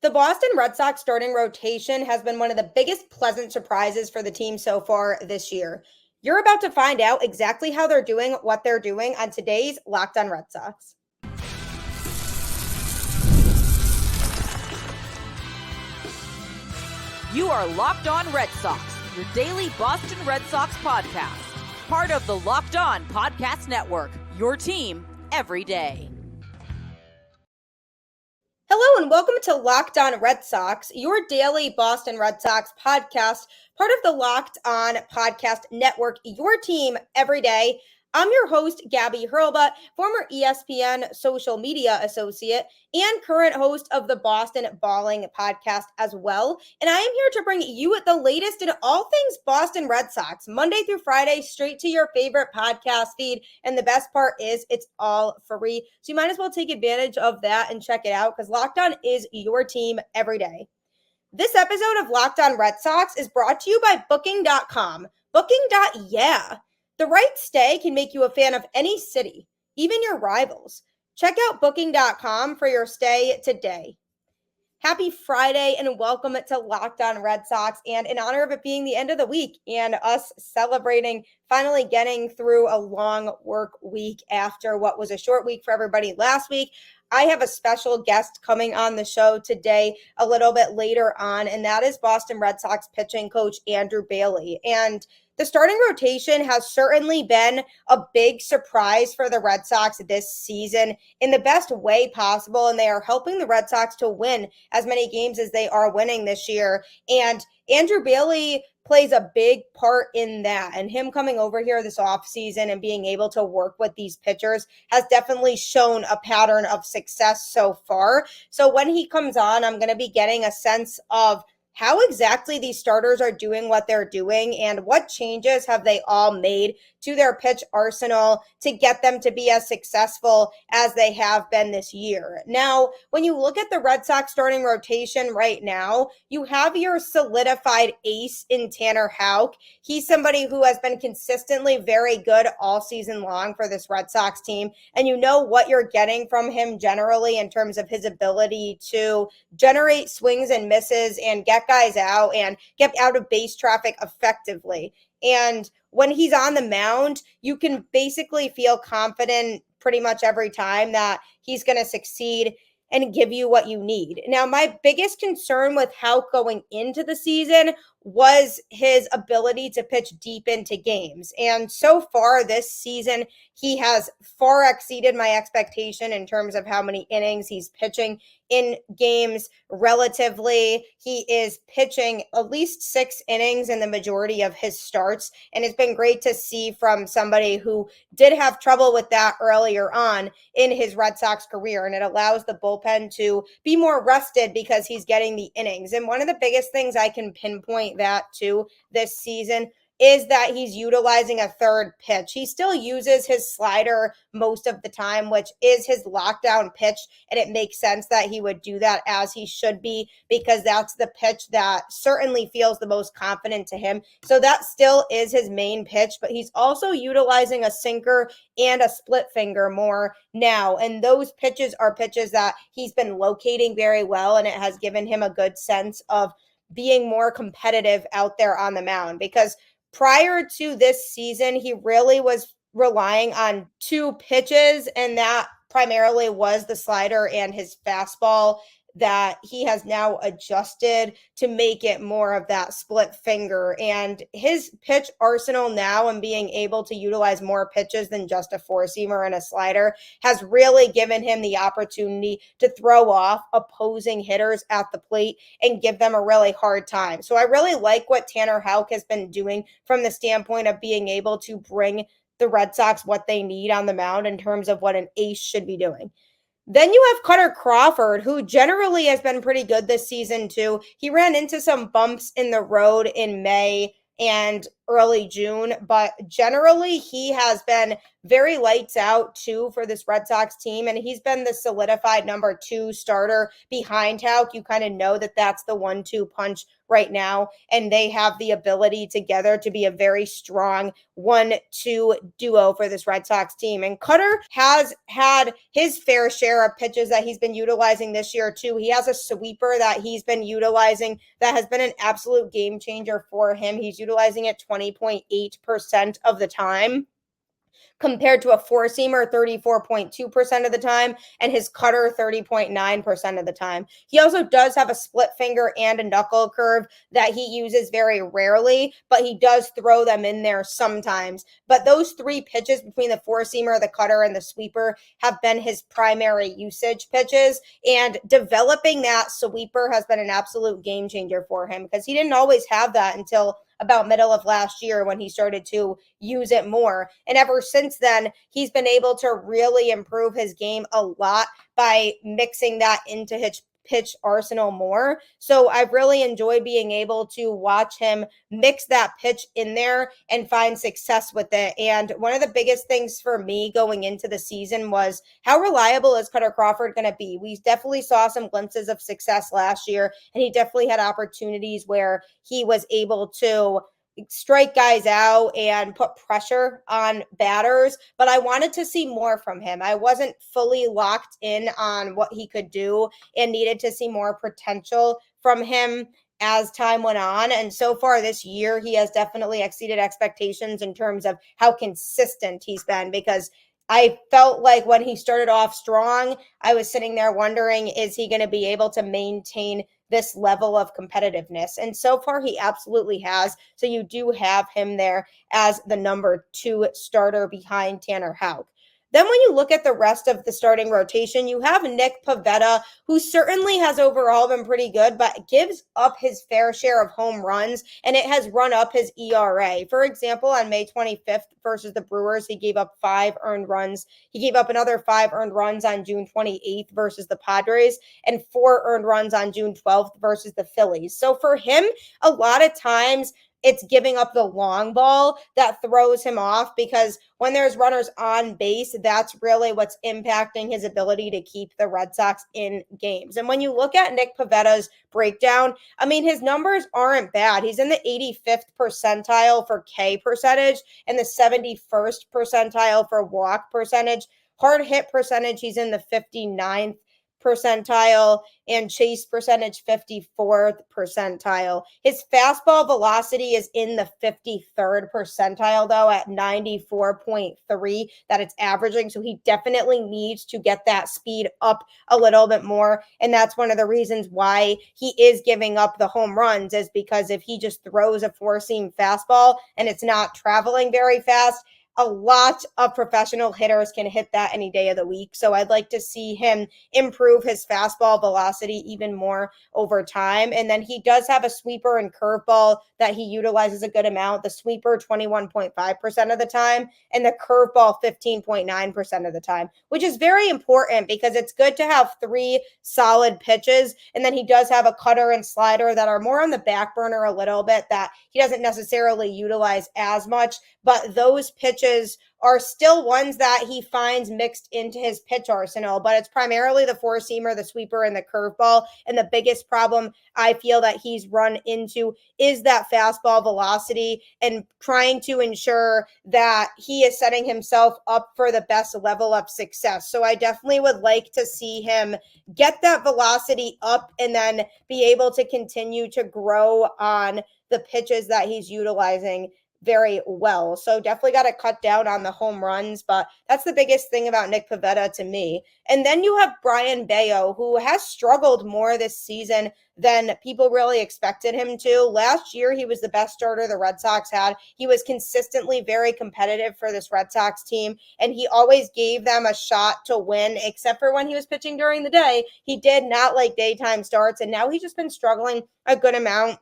The Boston Red Sox starting rotation has been one of the biggest pleasant surprises for the team so far this year. You're about to find out exactly how they're doing what they're doing on today's Locked On Red Sox. You are Locked On Red Sox, your daily Boston Red Sox podcast. Part of the Locked On Podcast Network, your team every day. Hello and welcome to Locked On Red Sox, your daily Boston Red Sox podcast, part of the Locked On Podcast Network, your team every day. I'm your host, Gabby, former ESPN social media associate and current host of the Boston Balling podcast as well. And I am here to bring you the latest in all things Boston Red Sox, Monday through Friday, straight to your favorite podcast feed. And the best part is it's all free. So you might as well take advantage of that and check it out because Locked On is your team every day. This episode of Locked On Red Sox is brought to you by Booking.com. Booking.yeah. The right stay can make you a fan of any city, even your rivals. Check out Booking.com for your stay today. Happy Friday and welcome to Locked On Red Sox, and in honor of it being the end of the week and us celebrating finally getting through a long work week after what was a short week for everybody last week, I have a special guest coming on the show today a little bit later on, and that is Boston Red Sox pitching coach Andrew Bailey. And the starting rotation has certainly been a big surprise for the Red Sox this season in the best way possible, and they are helping the Red Sox to win as many games as they are winning this year. And Andrew Bailey plays a big part in that, and him coming over here this offseason and being able to work with these pitchers has definitely shown a pattern of success so far. So when he comes on, I'm going to be getting a sense of how exactly these starters are doing what they're doing and what changes have they all made to their pitch arsenal to get them to be as successful as they have been this year. Now, when you look at the Red Sox starting rotation right now, you have your solidified ace in Tanner Houck. He's somebody who has been consistently very good all season long for this Red Sox team, and you know what you're getting from him generally in terms of his ability to generate swings and misses and get guys out and get out of base traffic effectively. And when he's on the mound, you can basically feel confident pretty much every time that he's going to succeed and give you what you need. Now, my biggest concern with Houck going into the season was his ability to pitch deep into games. And so far this season, he has far exceeded my expectation in terms of how many innings he's pitching in games relatively. He is pitching at least 6 innings in the majority of his starts. And it's been great to see from somebody who did have trouble with that earlier on in his Red Sox career. And it allows the bullpen to be more rested because he's getting the innings. And one of the biggest things I can pinpoint that to this season is that he's utilizing a third pitch. He still uses his slider most of the time, which is his lockdown pitch, and it makes sense that he would do that as he should be because that's the pitch that certainly feels the most confident to him. So that still is his main pitch, but he's also utilizing a sinker and a split finger more now, and those pitches are pitches that he's been locating very well, and it has given him a good sense of being more competitive out there on the mound because prior to this season, he really was relying on 2 pitches, and that primarily was the slider and his fastball that he has now adjusted to make it more of that split finger. And his pitch arsenal now and being able to utilize more pitches than just a 4-seamer and a slider has really given him the opportunity to throw off opposing hitters at the plate and give them a really hard time. So I really like what Tanner Houck has been doing from the standpoint of being able to bring the Red Sox what they need on the mound in terms of what an ace should be doing. Then you have Kutter Crawford, who generally has been pretty good this season too. He ran into some bumps in the road in May and early June, but generally he has been very lights out too for this Red Sox team, and he's been the solidified number 2 starter behind Houck. You kind of know that that's the 1-2 punch right now, and they have the ability together to be a very strong 1-2 duo for this Red Sox team. And Kutter has had his fair share of pitches that he's been utilizing this year too. He has a sweeper that he's been utilizing that has been an absolute game changer for him. He's utilizing it 20.8% of the time, compared to a four-seamer 34.2% of the time and his cutter 30.9% of the time. He also does have a split finger and a knuckle curve that he uses very rarely, but he does throw them in there sometimes. But those 3 pitches between the four-seamer, the cutter, and the sweeper have been his primary usage pitches, and developing that sweeper has been an absolute game changer for him because he didn't always have that until about middle of last year when he started to use it more. And ever since then, he's been able to really improve his game a lot by mixing that into his pitch arsenal more. So I've really enjoyed being able to watch him mix that pitch in there and find success with it. And one of the biggest things for me going into the season was how reliable is Kutter Crawford going to be? We definitely saw some glimpses of success last year, and he definitely had opportunities where he was able to strike guys out and put pressure on batters, but I wanted to see more from him. I wasn't fully locked in on what he could do and needed to see more potential from him as time went on. And so far this year, he has definitely exceeded expectations in terms of how consistent he's been, because I felt like when he started off strong, I was sitting there wondering, is he going to be able to maintain this level of competitiveness? And so far, he absolutely has. So you do have him there as the number 2 starter behind Tanner Houck. Then when you look at the rest of the starting rotation, you have Nick Pivetta, who certainly has overall been pretty good, but gives up his fair share of home runs, and it has run up his ERA. For example, on May 25th versus the Brewers, he gave up 5 earned runs. He gave up another 5 earned runs on June 28th versus the Padres, and 4 earned runs on June 12th versus the Phillies. So for him, a lot of times, it's giving up the long ball that throws him off, because when there's runners on base, that's really what's impacting his ability to keep the Red Sox in games. And when you look at Nick Pivetta's breakdown, I mean, his numbers aren't bad. He's in the 85th percentile for K percentage and the 71st percentile for walk percentage. Hard hit percentage, he's in the 59th percentile, and chase percentage 54th percentile. His fastball velocity is in the 53rd percentile, though, at 94.3 that it's averaging. So he definitely needs to get that speed up a little bit more. And that's one of the reasons why he is giving up the home runs, is because if he just throws a four-seam fastball and it's not traveling very fast, a lot of professional hitters can hit that any day of the week. So I'd like to see him improve his fastball velocity even more over time. And then he does have a sweeper and curveball that he utilizes a good amount. The sweeper 21.5% of the time, and the curveball 15.9% of the time, which is very important because it's good to have 3 solid pitches. And then he does have a cutter and slider that are more on the back burner a little bit, that he doesn't necessarily utilize as much, but those pitches are still ones that he finds mixed into his pitch arsenal. But it's primarily the four-seamer, the sweeper, and the curveball. And the biggest problem I feel that he's run into is that fastball velocity, and trying to ensure that he is setting himself up for the best level of success. So I definitely would like to see him get that velocity up and then be able to continue to grow on the pitches that he's utilizing very well. So definitely got to cut down on the home runs, but that's the biggest thing about Nick Pivetta to me. And then you have Brayan Bello, who has struggled more this season than people really expected him to. Last year, he was the best starter the Red Sox had. He was consistently very competitive for this Red Sox team, and he always gave them a shot to win, except for when he was pitching during the day. He did not like daytime starts, and now he's just been struggling a good amount,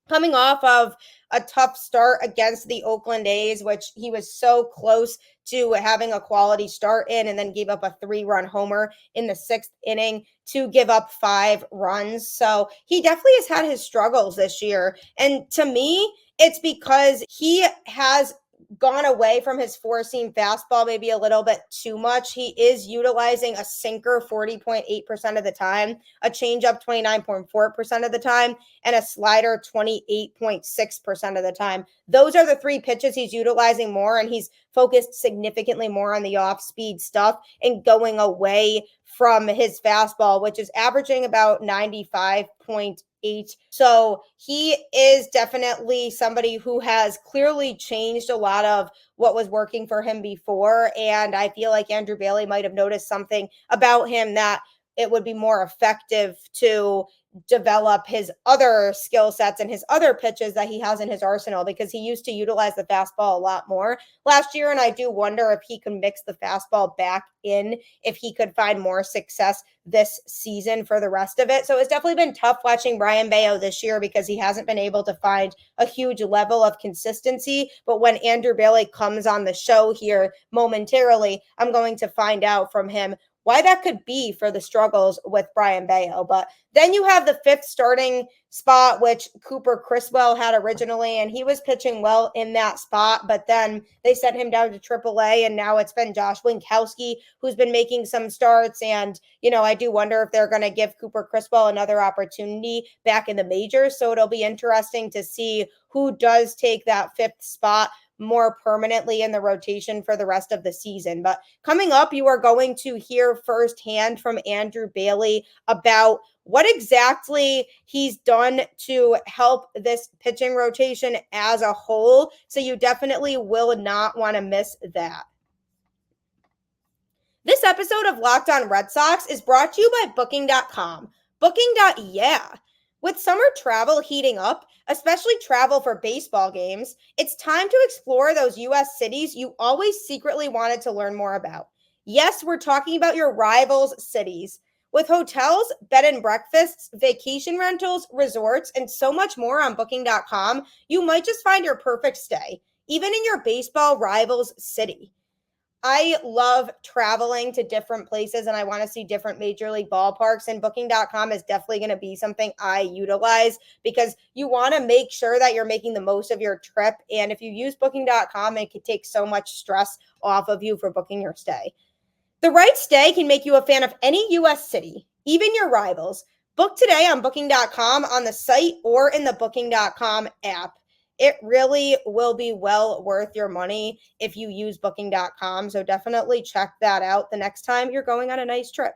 coming off of a tough start against the Oakland A's, which he was so close to having a quality start in, and then gave up a 3-run homer in the 6th inning to give up 5 runs. So he definitely has had his struggles this year. And to me, it's because he has gone away from his four-seam fastball maybe a little bit too much. He is utilizing a sinker 40.8% of the time, a changeup 29.4% of the time, and a slider 28.6% of the time. Those are the three pitches he's utilizing more, and he's focused significantly more on the off-speed stuff and going away from his fastball, which is averaging about 95.8. So he is definitely somebody who has clearly changed a lot of what was working for him before. And I feel like Andrew Bailey might have noticed something about him that it would be more effective to develop his other skill sets and his other pitches that he has in his arsenal, because he used to utilize the fastball a lot more last year. And I do wonder if he can mix the fastball back in, if he could find more success this season for the rest of it. So it's definitely been tough watching Brayan Bello this year because he hasn't been able to find a huge level of consistency. But when Andrew Bailey comes on the show here momentarily, I'm going to find out from him why that could be for the struggles with Brayan Bello. But then you have the fifth starting spot, which Cooper Criswell had originally, and he was pitching well in that spot, but then they sent him down to AAA, and now it's been Josh Winkowski who's been making some starts. And, I do wonder if they're going to give Cooper Criswell another opportunity back in the majors. So it'll be interesting to see who does take that fifth spot more permanently in the rotation for the rest of the season. But coming up, you are going to hear firsthand from Andrew Bailey about what exactly he's done to help this pitching rotation as a whole. So you definitely will not want to miss that. This episode of Locked On Red Sox is brought to you by Booking.com. Booking.yeah. With summer travel heating up, especially travel for baseball games, it's time to explore those U.S. cities you always secretly wanted to learn more about. Yes, we're talking about your rivals' cities. With hotels, bed and breakfasts, vacation rentals, resorts, and so much more on Booking.com, you might just find your perfect stay, even in your baseball rival's city. I love traveling to different places and I want to see different major league ballparks, and Booking.com is definitely going to be something I utilize because you want to make sure that you're making the most of your trip. And if you use Booking.com, it can take so much stress off of you for booking your stay. The right stay can make you a fan of any U.S. city, even your rivals. Book today on Booking.com on the site or in the Booking.com app. It really will be well worth your money if you use Booking.com. So definitely check that out the next time you're going on a nice trip.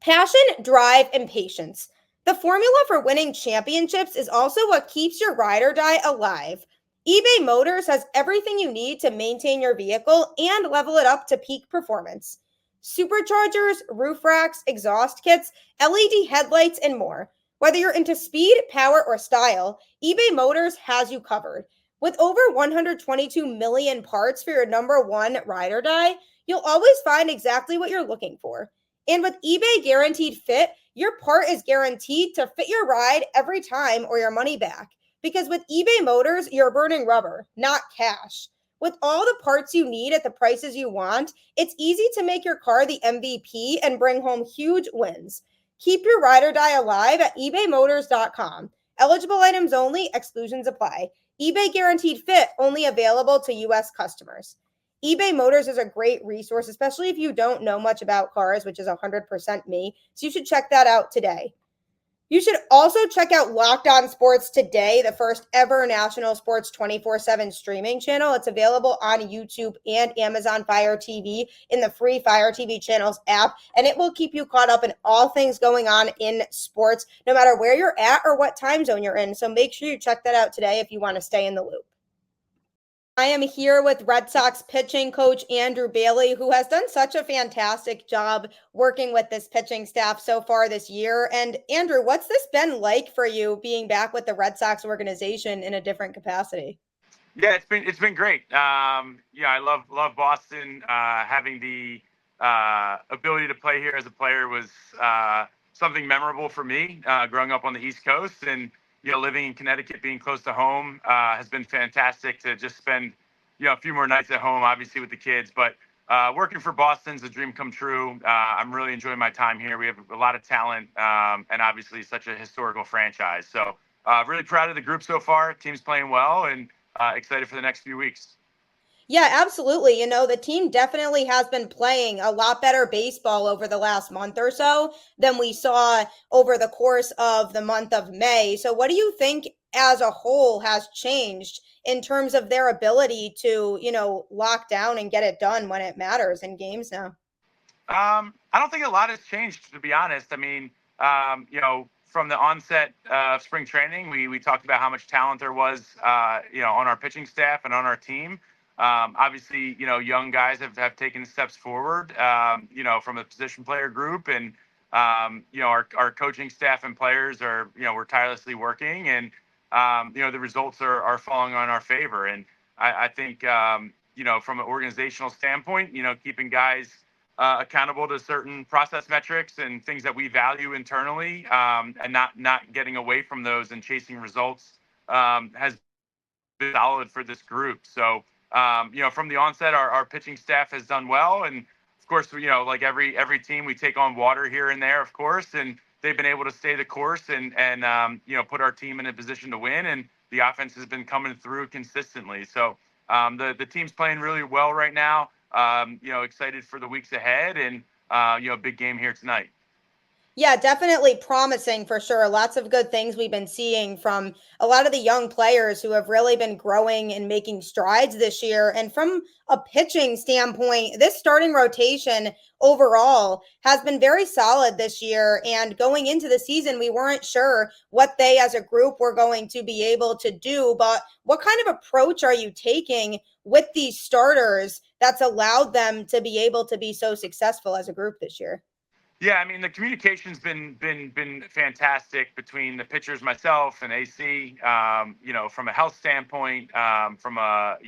Passion, drive, and patience. The formula for winning championships is also what keeps your ride or die alive. eBay Motors has everything you need to maintain your vehicle and level it up to peak performance. Superchargers, roof racks, exhaust kits, LED headlights, and more. Whether you're into speed, power, or style, eBay Motors has you covered. With over 122 million parts for your number one ride or die, you'll always find exactly what you're looking for. And with eBay Guaranteed Fit, your part is guaranteed to fit your ride every time or your money back. Because with eBay Motors, you're burning rubber, not cash. With all the parts you need at the prices you want, it's easy to make your car the MVP and bring home huge wins. Keep your ride or die alive at ebaymotors.com. Eligible items only, exclusions apply. eBay Guaranteed Fit only available to U.S. customers. eBay Motors is a great resource, especially if you don't know much about cars, which is 100% me. So you should check that out today. You should also check out Locked On Sports Today, the first ever national sports 24/7 streaming channel. It's available on YouTube and Amazon Fire TV in the free Fire TV channels app, and it will keep you caught up in all things going on in sports, no matter where you're at or what time zone you're in. So make sure you check that out today if you want to stay in the loop. I am here with Red Sox pitching coach Andrew Bailey, who has done such a fantastic job working with this pitching staff so far this year. And Andrew, what's this been like for you being back with the Red Sox organization in a different capacity? Yeah, it's been great. I love Boston. Having the ability to play here as a player was something memorable for me. Growing up on the East Coast and living in Connecticut, being close to home, has been fantastic to just spend a few more nights at home, obviously with the kids. But working for Boston's a dream come true. I'm really enjoying my time here. We have a lot of talent and obviously such a historical franchise. So really proud of the group so far. Team's playing well, and excited for the next few weeks. Yeah, absolutely. The team definitely has been playing a lot better baseball over the last month or so than we saw over the course of the month of May. So, what do you think as a whole has changed in terms of their ability to, lock down and get it done when it matters in games now? I don't think a lot has changed, to be honest. I mean, from the onset of spring training, we talked about how much talent there was, on our pitching staff and on our team. Obviously, young guys have taken steps forward, from a position player group, and our coaching staff and players are, we're tirelessly working, and the results are falling on our favor. And I think, from an organizational standpoint, keeping guys accountable to certain process metrics and things that we value internally, and not getting away from those and chasing results, has been solid for this group. So, from the onset, our pitching staff has done well. And of course, like every team, we take on water here and there, of course, and they've been able to stay the course and put our team in a position to win. And the offense has been coming through consistently. So the team's playing really well right now. Excited for the weeks ahead, and big game here tonight. Yeah, definitely promising for sure. Lots of good things we've been seeing from a lot of the young players who have really been growing and making strides this year. And from a pitching standpoint, this starting rotation overall has been very solid this year. And going into the season, we weren't sure what they as a group were going to be able to do. But what kind of approach are you taking with these starters that's allowed them to be able to be so successful as a group this year? Yeah, I mean, the communication's been fantastic between the pitchers, myself, and AC. From a health standpoint, from a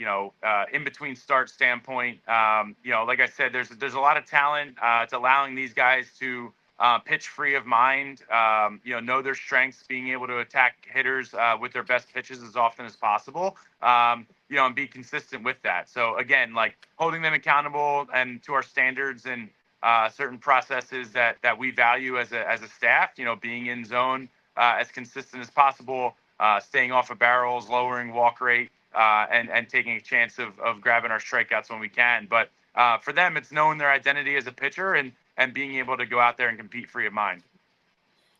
in between start standpoint. Like I said, there's a lot of talent. It's allowing these guys to pitch free of mind. Know their strengths, being able to attack hitters with their best pitches as often as possible. And be consistent with that. So again, like holding them accountable and to our standards, and certain processes that we value as a staff, being in zone as consistent as possible, staying off of barrels, lowering walk rate, and taking a chance of grabbing our strikeouts when we can. But for them, it's knowing their identity as a pitcher, and being able to go out there and compete free of mind.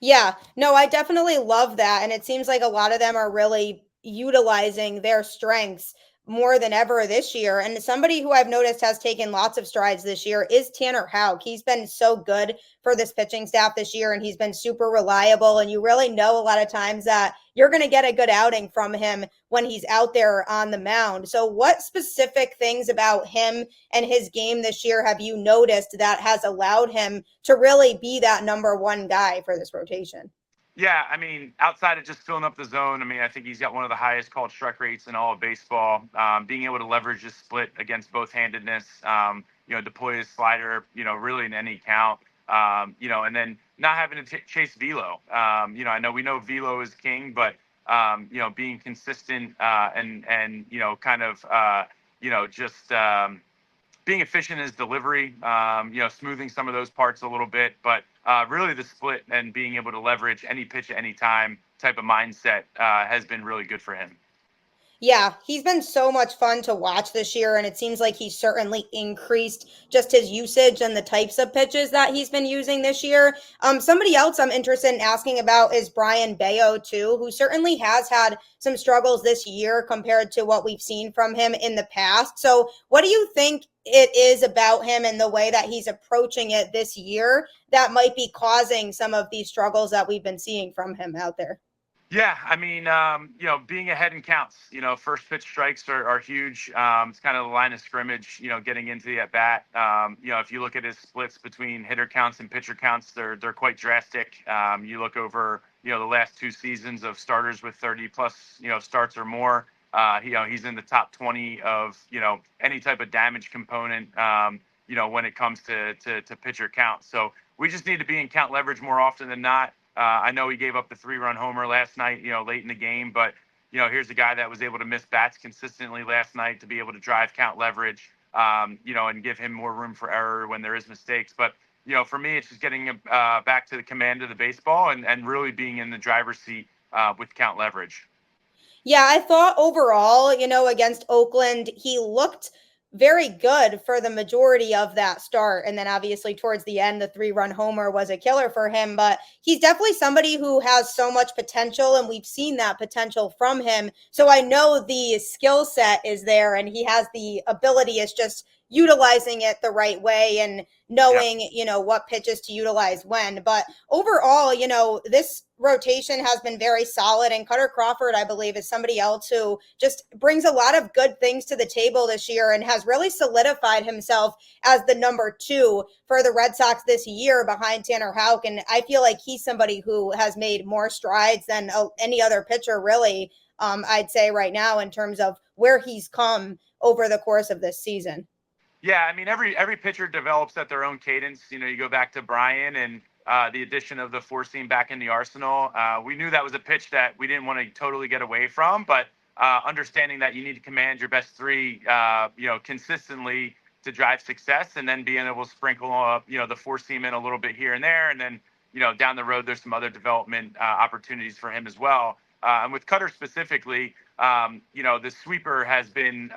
Yeah, no, I definitely love that. And it seems like a lot of them are really utilizing their strengths more than ever this year. And somebody who I've noticed has taken lots of strides this year is Tanner Houck. He's been so good for this pitching staff this year, and he's been super reliable. And you really know a lot of times that you're going to get a good outing from him when he's out there on the mound. So, what specific things about him and his game this year have you noticed that has allowed him to really be that number one guy for this rotation? Yeah, I mean, outside of just filling up the zone, I mean, I think he's got one of the highest called strike rates in all of baseball. Being able to leverage his split against both-handedness, deploy his slider, really in any count, and then not having to chase velo. I know we know velo is king, but being consistent, and kind of just being efficient in his delivery, smoothing some of those parts a little bit, but really the split and being able to leverage any pitch at any time type of mindset has been really good for him. Yeah, he's been so much fun to watch this year, and it seems like he's certainly increased just his usage and the types of pitches that he's been using this year. Somebody else I'm interested in asking about is Brayan Bello too, who certainly has had some struggles this year compared to what we've seen from him in the past. So, what do you think it is about him and the way that he's approaching it this year that might be causing some of these struggles that we've been seeing from him out there? Yeah, I mean, being ahead in counts, first pitch strikes are huge. It's kind of the line of scrimmage, getting into the at bat. If you look at his splits between hitter counts and pitcher counts, they're quite drastic. You look over, the last two seasons of starters with 30 plus, starts or more. He's in the top 20 of, any type of damage component, when it comes to pitcher count. So we just need to be in count leverage more often than not. I know he gave up the 3-run homer last night, late in the game, but, here's a guy that was able to miss bats consistently last night to be able to drive count leverage, and give him more room for error when there is mistakes. But, for me, it's just getting back to the command of the baseball and really being in the driver's seat with count leverage. Yeah, I thought overall, against Oakland, he looked very good for the majority of that start. And then obviously towards the end, the 3-run homer was a killer for him. But he's definitely somebody who has so much potential, and we've seen that potential from him. So I know the skill set is there and he has the ability. It's just utilizing it the right way and knowing, what pitches to utilize when. But overall, this rotation has been very solid. And Kutter Crawford, I believe, is somebody else who just brings a lot of good things to the table this year and has really solidified himself as the number 2 for the Red Sox this year behind Tanner Houck. And I feel like he's somebody who has made more strides than any other pitcher, really, I'd say right now, in terms of where he's come over the course of this season. Yeah, I mean, every pitcher develops at their own cadence. You go back to Brayan and the addition of the 4-seam back in the arsenal. We knew that was a pitch that we didn't want to totally get away from, but understanding that you need to command your best 3, consistently to drive success, and then being able to sprinkle up, the 4-seam in a little bit here and there, and then down the road there's some other development opportunities for him as well. And with Kutter specifically, the sweeper has been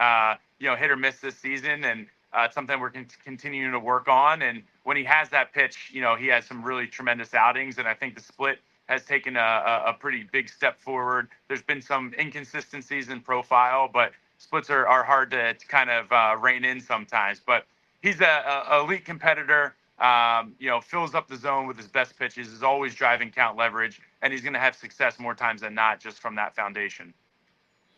hit or miss this season, and it's something we're continuing to work on. And when he has that pitch, he has some really tremendous outings. And I think the split has taken a pretty big step forward. There's been some inconsistencies in profile, but splits are hard to kind of rein in sometimes. But he's a elite competitor, fills up the zone with his best pitches, is always driving count leverage, and he's going to have success more times than not just from that foundation.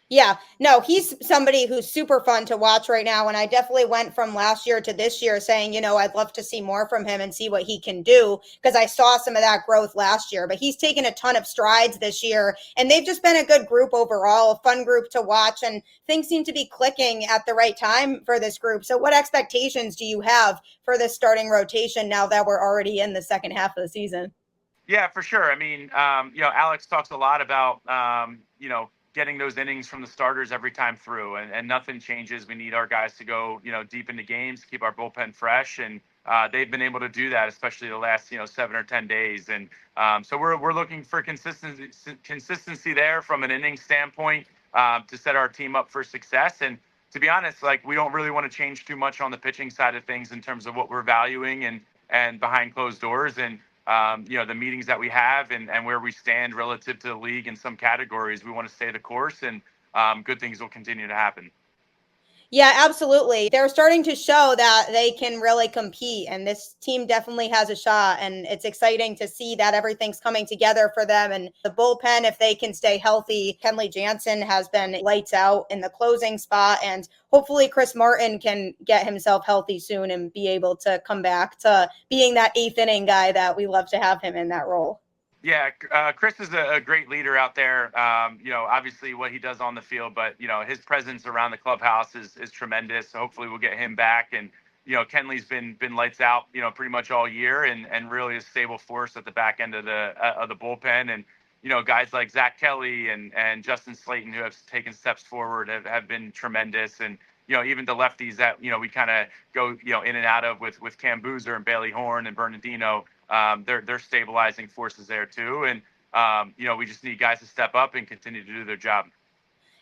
Yeah, no, he's somebody who's super fun to watch right now. And I definitely went from last year to this year saying, I'd love to see more from him and see what he can do, because I saw some of that growth last year. But he's taken a ton of strides this year, and they've just been a good group overall, a fun group to watch. And things seem to be clicking at the right time for this group. So what expectations do you have for this starting rotation now that we're already in the second half of the season? Yeah, for sure. I mean, Alex talks a lot about, getting those innings from the starters every time through, and nothing changes. We need our guys to go, deep into games, keep our bullpen fresh. And they've been able to do that, especially the last, 7 or 10 days. And so we're looking for consistency there from an inning standpoint, to set our team up for success. And to be honest, we don't really want to change too much on the pitching side of things in terms of what we're valuing and behind closed doors. And the meetings that we have and where we stand relative to the league in some categories, we want to stay the course, and good things will continue to happen. Yeah, absolutely. They're starting to show that they can really compete, and this team definitely has a shot. And it's exciting to see that everything's coming together for them. And the bullpen, if they can stay healthy, Kenley Jansen has been lights out in the closing spot. And hopefully Chris Martin can get himself healthy soon and be able to come back to being that 8th inning guy that we love to have him in that role. Yeah, Chris is a great leader out there. Obviously what he does on the field, but his presence around the clubhouse is tremendous. So hopefully we'll get him back. And Kenley's been lights out, pretty much all year, and really a stable force at the back end of the bullpen. And guys like Zach Kelly and Justin Slayton, who have taken steps forward, have been tremendous. And even the lefties that we kind of go in and out of with Cam Boozer and Bailey Horn and Bernardino. They're stabilizing forces there too. And, we just need guys to step up and continue to do their job.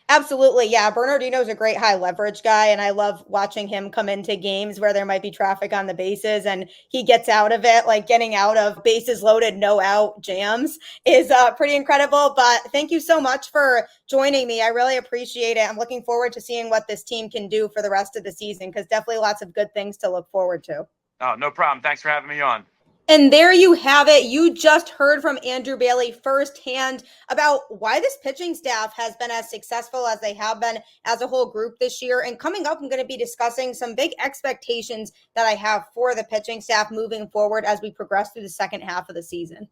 Absolutely. Yeah. Bernardino's a great high leverage guy, and I love watching him come into games where there might be traffic on the bases and he gets out of it. Like, getting out of bases loaded, no out jams is pretty incredible. But thank you so much for joining me. I really appreciate it. I'm looking forward to seeing what this team can do for the rest of the season, because definitely lots of good things to look forward to. Oh, no problem. Thanks for having me on. And there you have it. You just heard from Andrew Bailey firsthand about why this pitching staff has been as successful as they have been as a whole group this year. And coming up, I'm going to be discussing some big expectations that I have for the pitching staff moving forward as we progress through the second half of the season.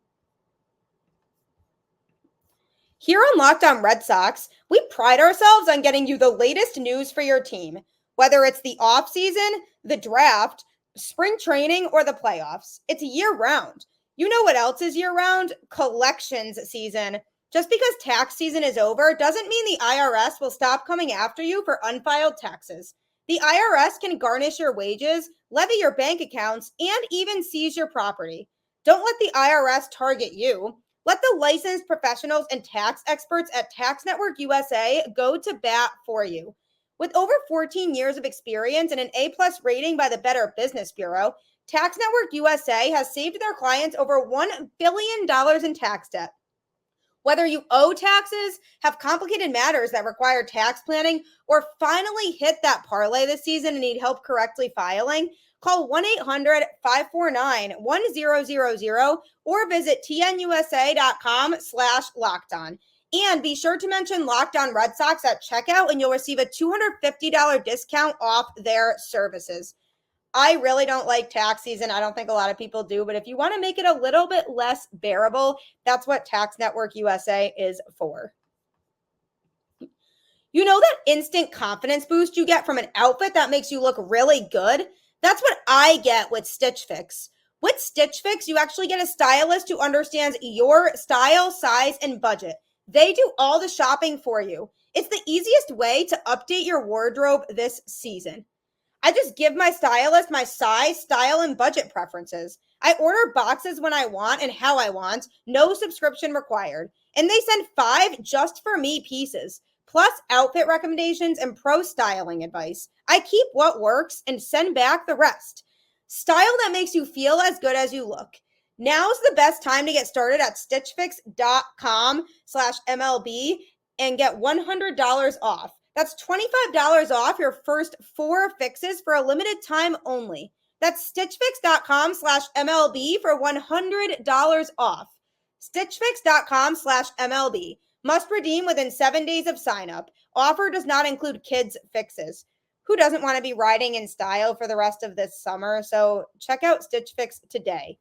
Here on Locked On Red Sox, we pride ourselves on getting you the latest news for your team, whether it's the offseason, the draft, spring training, or the playoffs. It's year round. You know what else is year round? Collections season. Just because tax season is over doesn't mean the IRS will stop coming after you for unfiled taxes. The IRS can garnish your wages, levy your bank accounts, and even seize your property. Don't let the IRS target you. Let the licensed professionals and tax experts at Tax Network USA go to bat for you. With over 14 years of experience and an A-plus rating by the Better Business Bureau, Tax Network USA has saved their clients over $1 billion in tax debt. Whether you owe taxes, have complicated matters that require tax planning, or finally hit that parlay this season and need help correctly filing, call 1-800-549-1000 or visit tnusa.com/lockedon. And be sure to mention Locked On Red Sox at checkout and you'll receive a $250 discount off their services. I really don't like tax season. I don't think a lot of people do, but if you want to make it a little bit less bearable, that's what Tax Network USA is for. You know that instant confidence boost you get from an outfit that makes you look really good? That's what I get with Stitch Fix. With Stitch Fix, you actually get a stylist who understands your style, size, and budget. They do all the shopping for you. It's the easiest way to update your wardrobe this season. I just give my stylist my size, style, and budget preferences. I order boxes when I want and how I want, no subscription required. And they send 5 just for me pieces, plus outfit recommendations and pro styling advice. I keep what works and send back the rest. Style that makes you feel as good as you look. Now's the best time to get started at stitchfix.com/MLB and get $100 off. That's $25 off your first 4 fixes for a limited time only. That's stitchfix.com/MLB for $100 off. Stitchfix.com/MLB. Must redeem within 7 days of sign up. Offer does not include kids fixes. Who doesn't want to be riding in style for the rest of this summer? So check out Stitch Fix today.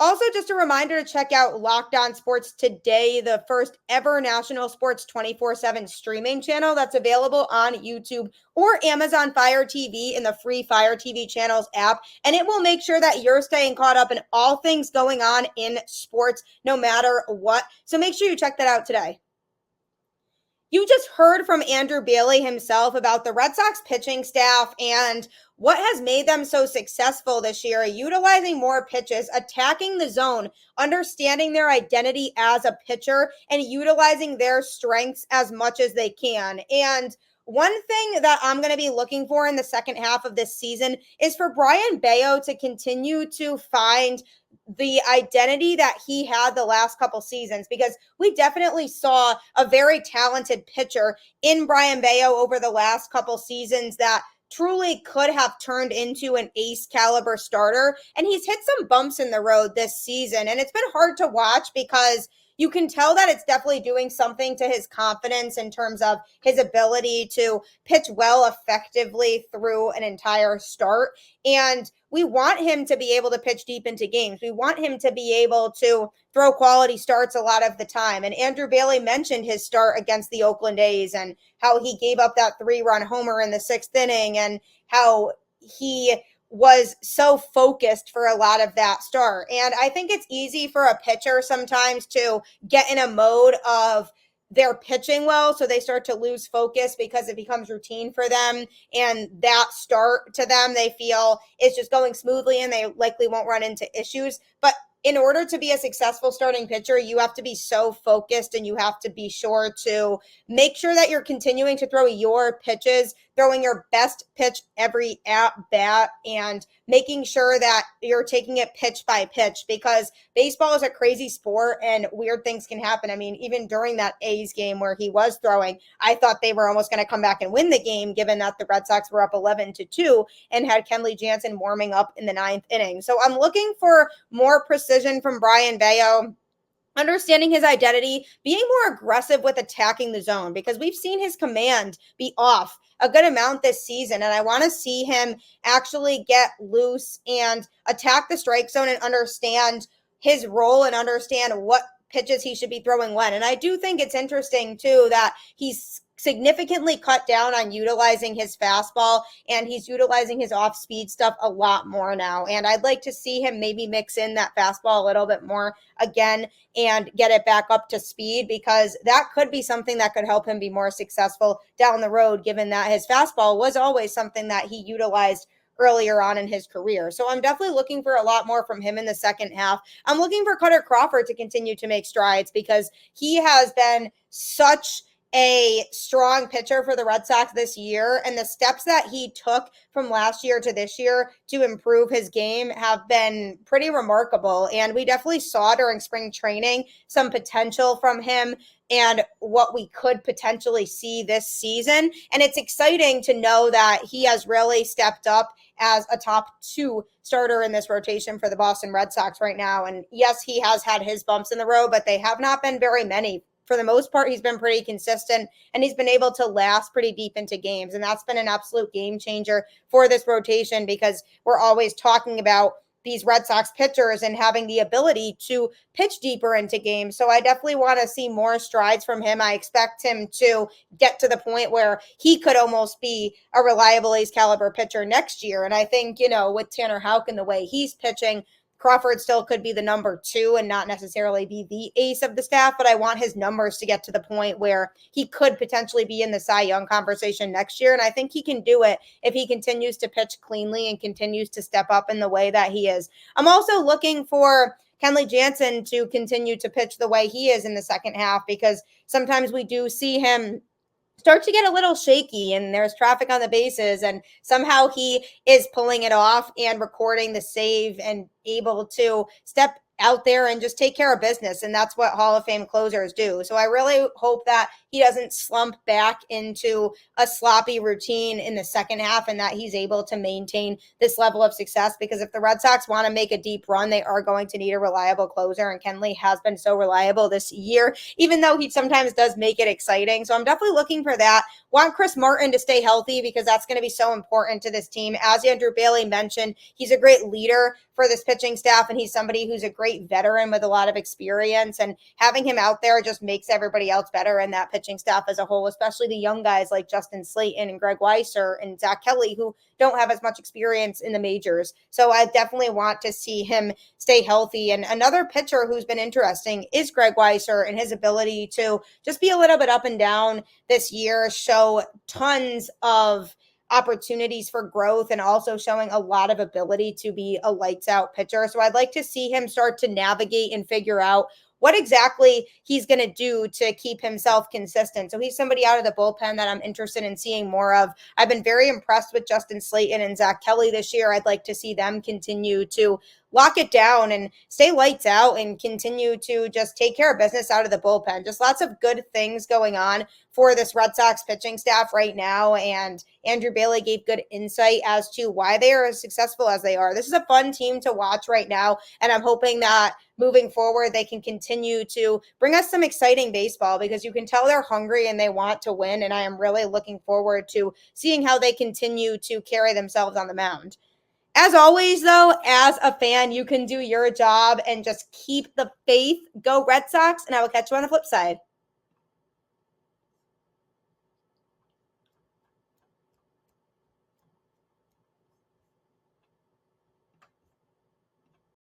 Also, just a reminder to check out Locked On Sports Today, the first ever national sports 24/7 streaming channel that's available on YouTube or Amazon Fire TV in the free Fire TV channels app. And it will make sure that you're staying caught up in all things going on in sports, no matter what. So make sure you check that out today. You just heard from Andrew Bailey himself about the Red Sox pitching staff and what has made them so successful this year, utilizing more pitches, attacking the zone, understanding their identity as a pitcher, and utilizing their strengths as much as they can. And one thing that I'm going to be looking for in the second half of this season is for Brayan Bello to continue to find the identity that he had the last couple seasons, because we definitely saw a very talented pitcher in Brayan Bello over the last couple seasons that truly could have turned into an ace caliber starter. And he's hit some bumps in the road this season. And it's been hard to watch because you can tell that it's definitely doing something to his confidence in terms of his ability to pitch well effectively through an entire start. And we want him to be able to pitch deep into games. We want him to be able to throw quality starts a lot of the time. And Andrew Bailey mentioned his start against the Oakland A's and how he gave up that 3-run homer in the 6th inning and how he was so focused for a lot of that start. And I think it's easy for a pitcher sometimes to get in a mode of they're pitching well, so they start to lose focus because it becomes routine for them. And that start to them, they feel is just going smoothly and they likely won't run into issues. But in order to be a successful starting pitcher, you have to be so focused and you have to be sure to make sure that you're continuing to throw your pitches, throwing your best pitch every at bat, and making sure that you're taking it pitch by pitch, because baseball is a crazy sport and weird things can happen. I mean, even during that A's game where he was throwing, I thought they were almost going to come back and win the game, given that the Red Sox were up 11-2 and had Kenley Jansen warming up in the 9th inning. So I'm looking for more precision from Brayan Bello, understanding his identity, being more aggressive with attacking the zone, because we've seen his command be off a good amount this season. And I want to see him actually get loose and attack the strike zone and understand his role and understand what pitches he should be throwing when. And I do think it's interesting too that he's significantly cut down on utilizing his fastball and he's utilizing his off-speed stuff a lot more now. And I'd like to see him maybe mix in that fastball a little bit more again and get it back up to speed, because that could be something that could help him be more successful down the road, given that his fastball was always something that he utilized earlier on in his career. So I'm definitely looking for a lot more from him in the second half. I'm looking for Kutter Crawford to continue to make strides because he has been such a strong pitcher for the Red Sox this year, and the steps that he took from last year to this year to improve his game have been pretty remarkable. And we definitely saw during spring training some potential from him and what we could potentially see this season. And it's exciting to know that he has really stepped up as a top 2 starter in this rotation for the Boston Red Sox right now. And yes, he has had his bumps in the road, but they have not been very many. For the most part, he's been pretty consistent and he's been able to last pretty deep into games. And that's been an absolute game changer for this rotation because we're always talking about these Red Sox pitchers and having the ability to pitch deeper into games. So I definitely want to see more strides from him. I expect him to get to the point where he could almost be a reliable ace caliber pitcher next year. And I think, with Tanner Houck and the way he's pitching, Crawford still could be the number 2 and not necessarily be the ace of the staff, but I want his numbers to get to the point where he could potentially be in the Cy Young conversation next year. And I think he can do it if he continues to pitch cleanly and continues to step up in the way that he is. I'm also looking for Kenley Jansen to continue to pitch the way he is in the second half because sometimes we do see him start to get a little shaky and there's traffic on the bases and somehow he is pulling it off and recording the save and able to step out there and just take care of business. And that's what Hall of Fame closers do. So I really hope that he doesn't slump back into a sloppy routine in the second half and that he's able to maintain this level of success, because if the Red Sox want to make a deep run, they are going to need a reliable closer. And Kenley has been so reliable this year, even though he sometimes does make it exciting. So I'm definitely looking for that. Want Chris Martin to stay healthy because that's going to be so important to this team. As Andrew Bailey mentioned, he's a great leader for this pitching staff, and he's somebody who's a great veteran with a lot of experience, and having him out there just makes everybody else better in that pitching staff as a whole, especially the young guys like Justin Slayton and Greg Weiser and Zach Kelly, who don't have as much experience in the majors. So I definitely want to see him stay healthy. And another pitcher who's been interesting is Greg Weiser and his ability to just be a little bit up and down this year, show tons of opportunities for growth and also showing a lot of ability to be a lights out pitcher. So I'd like to see him start to navigate and figure out what exactly he's going to do to keep himself consistent. So he's somebody out of the bullpen that I'm interested in seeing more of. I've been very impressed with Justin Slayton and Zach Kelly this year. I'd like to see them continue to lock it down and stay lights out and continue to just take care of business out of the bullpen. Just lots of good things going on for this Red Sox pitching staff right now. And Andrew Bailey gave good insight as to why they are as successful as they are. This is a fun team to watch right now. And I'm hoping that moving forward, they can continue to bring us some exciting baseball, because you can tell they're hungry and they want to win. And I am really looking forward to seeing how they continue to carry themselves on the mound. As always, though, as a fan, you can do your job and just keep the faith. Go Red Sox, and I will catch you on the flip side.